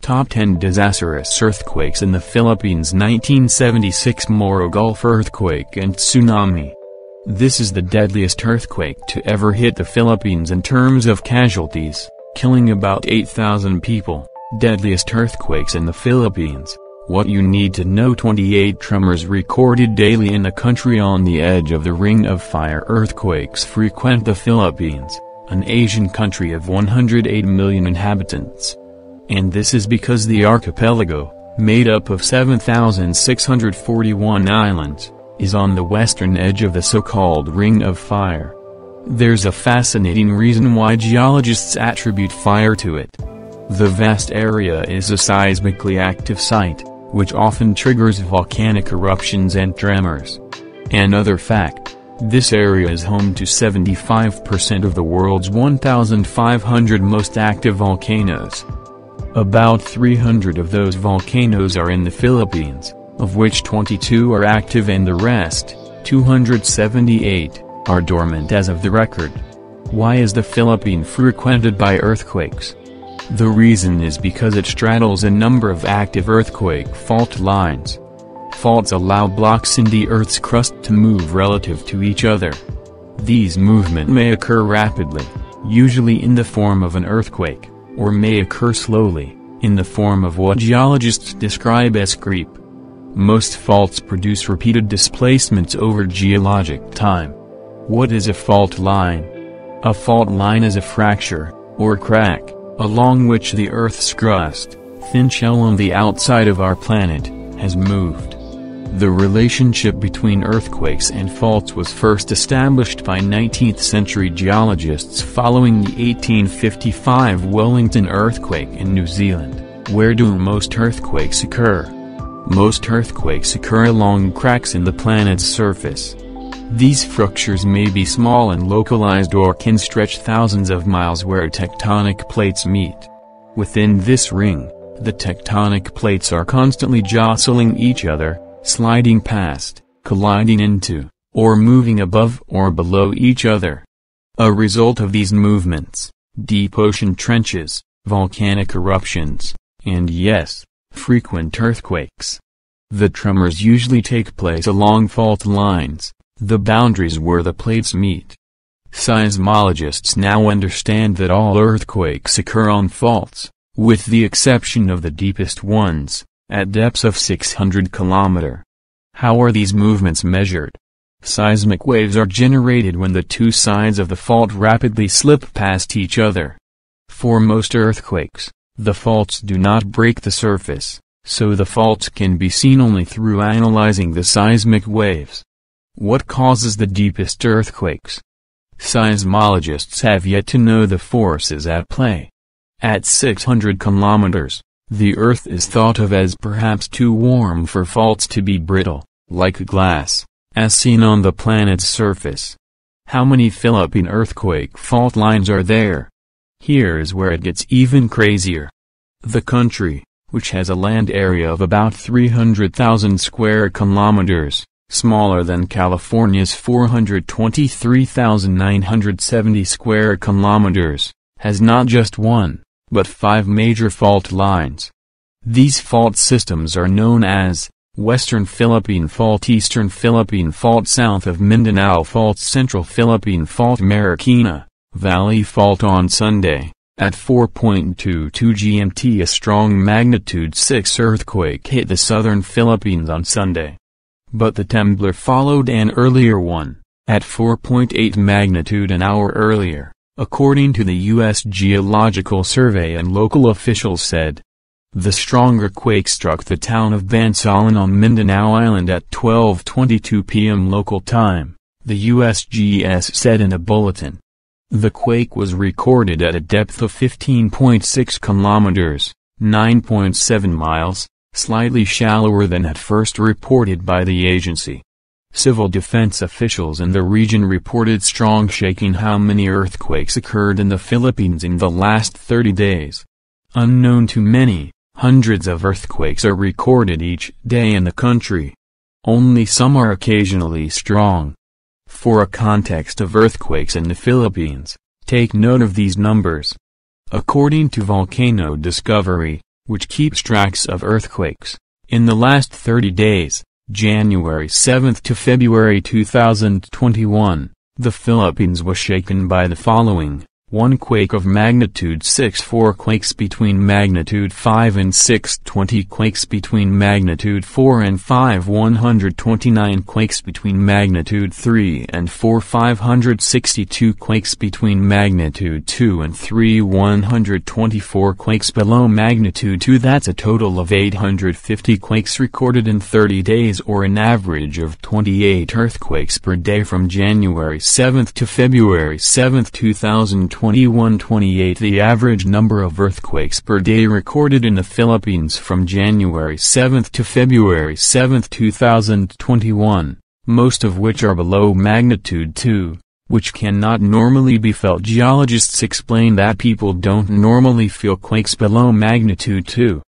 Top 10 Disastrous Earthquakes in the Philippines. 1976 Moro Gulf Earthquake and Tsunami. This is the deadliest earthquake to ever hit the Philippines in terms of casualties, killing about 8,000 people. Deadliest earthquakes in the Philippines. What you need to know: 28 tremors recorded daily in the country. On the edge of the Ring of Fire, earthquakes frequent the Philippines, an Asian country of 108 million inhabitants. And this is because the archipelago, made up of 7,641 islands, is on the western edge of the so-called Ring of Fire. There's a fascinating reason why geologists attribute fire to it. The vast area is a seismically active site, which often triggers volcanic eruptions and tremors. Another fact: this area is home to 75% of the world's 1,500 most active volcanoes. About 300 of those volcanoes are in the Philippines, of which 22 are active and the rest, 278, are dormant as of the record. Why is the Philippines frequented by earthquakes? The reason is because it straddles a number of active earthquake fault lines. Faults allow blocks in the Earth's crust to move relative to each other. These movements may occur rapidly, usually in the form of an earthquake, or may occur slowly, in the form of what geologists describe as creep. Most faults produce repeated displacements over geologic time. What is a fault line? A fault line is a fracture, or crack, along which the Earth's crust, thin shell on the outside of our planet, has moved. The relationship between earthquakes and faults was first established by 19th-century geologists following the 1855 Wellington earthquake in New Zealand. Where do most earthquakes occur? Most earthquakes occur along cracks in the planet's surface. These fractures may be small and localized or can stretch thousands of miles where tectonic plates meet. Within this ring, the tectonic plates are constantly jostling each other, sliding past, colliding into, or moving above or below each other. A result of these movements: deep ocean trenches, volcanic eruptions, and yes, frequent earthquakes. The tremors usually take place along fault lines, the boundaries where the plates meet. Seismologists now understand that all earthquakes occur on faults, with the exception of the deepest ones, at depths of 600 km. How are these movements measured? Seismic waves are generated when the two sides of the fault rapidly slip past each other. For most earthquakes, the faults do not break the surface, so the faults can be seen only through analyzing the seismic waves. What causes the deepest earthquakes? Seismologists have yet to know the forces at play. At 600 kilometers, the Earth is thought of as perhaps too warm for faults to be brittle, like glass, as seen on the planet's surface. How many Philippine earthquake fault lines are there? Here's where it gets even crazier. The country, which has a land area of about 300,000 square kilometers, smaller than California's 423,970 square kilometers, has not just one, but 5 major fault lines. These fault systems are known as Western Philippine Fault, Eastern Philippine Fault, South of Mindanao Fault, Central Philippine Fault, Marikina Valley Fault. On Sunday, at 4:22 GMT, a strong magnitude 6 earthquake hit the southern Philippines on Sunday. But the temblor followed an earlier one, at 4.8 magnitude an hour earlier, according to the U.S. Geological Survey, and local officials said. The stronger quake struck the town of Bansalan on Mindanao Island at 12:22 p.m. local time, the USGS said in a bulletin. The quake was recorded at a depth of 15.6 kilometers, 9.7 miles, slightly shallower than at first reported by the agency. Civil defense officials in the region reported strong shaking. How many earthquakes occurred in the Philippines in the last 30 days? Unknown to many, hundreds of earthquakes are recorded each day in the country. Only some are occasionally strong. For a context of earthquakes in the Philippines, take note of these numbers. According to Volcano Discovery, which keeps tracks of earthquakes. In the last 30 days, January 7 to February 2021, the Philippines was shaken by the following: 1 quake of magnitude 6, 4 quakes between magnitude 5 and 6, 20 quakes between magnitude 4 and 5, 129 quakes between magnitude 3 and 4, 562 quakes between magnitude 2 and 3, 124 quakes below magnitude 2. That's a total of 850 quakes recorded in 30 days, or an average of 28 earthquakes per day from January 7 to February 7, 2021. 28. The average number of earthquakes per day recorded in the Philippines from January 7 to February 7, 2021, most of which are below magnitude 2, which cannot normally be felt. Geologists explain that people don't normally feel quakes below magnitude 2.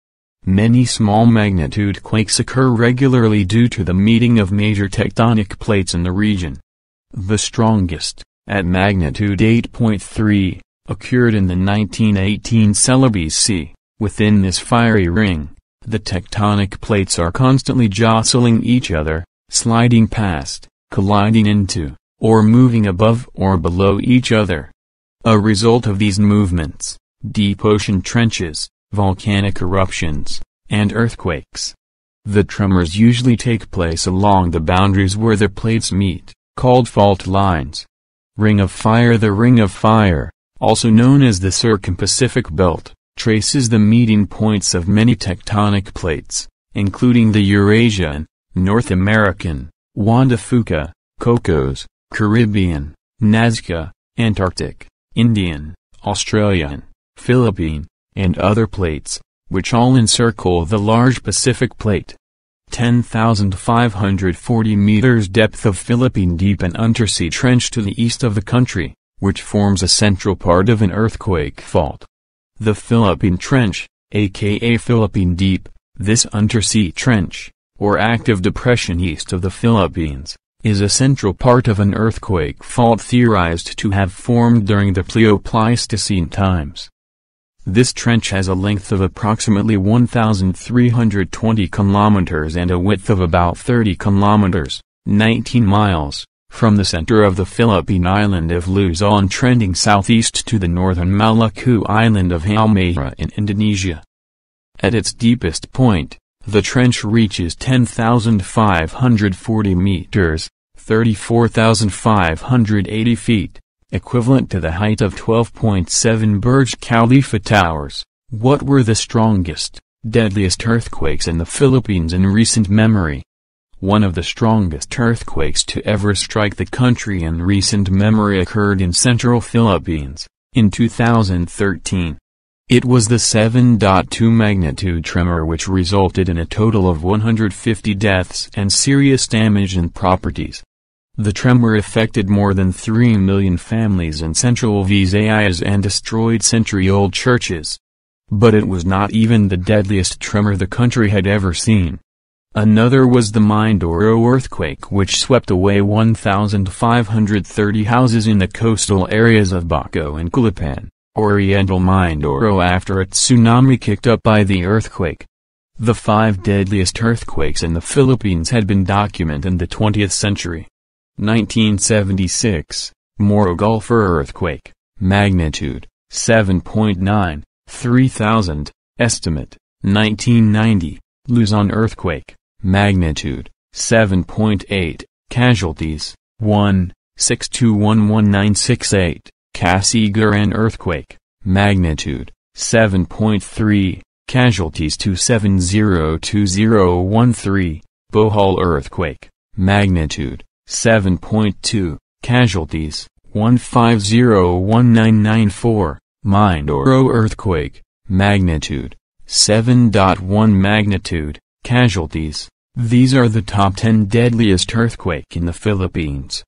Many small magnitude quakes occur regularly due to the meeting of major tectonic plates in the region. The strongest, at magnitude 8.3, occurred in the 1918 Celebes Sea. Within this fiery ring, the tectonic plates are constantly jostling each other, sliding past, colliding into, or moving above or below each other. A result of these movements, deep ocean trenches, volcanic eruptions, and earthquakes. The tremors usually take place along the boundaries where the plates meet, called fault lines. Ring of Fire. The Ring of Fire, also known as the Circum-Pacific Belt, traces the meeting points of many tectonic plates, including the Eurasian, North American, Juan de Fuca, Cocos, Caribbean, Nazca, Antarctic, Indian, Australian, Philippine, and other plates, which all encircle the large Pacific Plate. 10,540 meters depth of Philippine Deep, an undersea trench to the east of the country, which forms a central part of an earthquake fault. The Philippine Trench, aka Philippine Deep, this undersea trench, or active depression east of the Philippines, is a central part of an earthquake fault theorized to have formed during the Pleistocene times. This trench has a length of approximately 1,320 kilometers and a width of about 30 kilometers, 19 miles, from the center of the Philippine island of Luzon trending southeast to the northern Maluku island of Halmahera in Indonesia. At its deepest point, the trench reaches 10,540 meters, 34,580 feet. Equivalent to the height of 12.7 Burj Khalifa towers. What were the strongest, deadliest earthquakes in the Philippines in recent memory? One of the strongest earthquakes to ever strike the country in recent memory occurred in central Philippines, in 2013. It was the 7.2 magnitude tremor which resulted in a total of 150 deaths and serious damage in properties. The tremor affected more than 3 million families in central Visayas and destroyed century-old churches. But it was not even the deadliest tremor the country had ever seen. Another was the Mindoro earthquake, which swept away 1,530 houses in the coastal areas of Baco and Culapan, Oriental Mindoro, after a tsunami kicked up by the earthquake. The 5 deadliest earthquakes in the Philippines had been documented in the 20th century. 1976, Morogulfer earthquake, magnitude 7.9, 3000, estimate. 1990, Luzon earthquake, magnitude 7.8, casualties 1, 6211968, Casiguran earthquake, magnitude 7.3, casualties 2702013, Bohol earthquake, magnitude 7.2, casualties 1501994, Mindoro earthquake, magnitude 7.1 magnitude, casualties. These are the top 10 deadliest earthquake in the Philippines.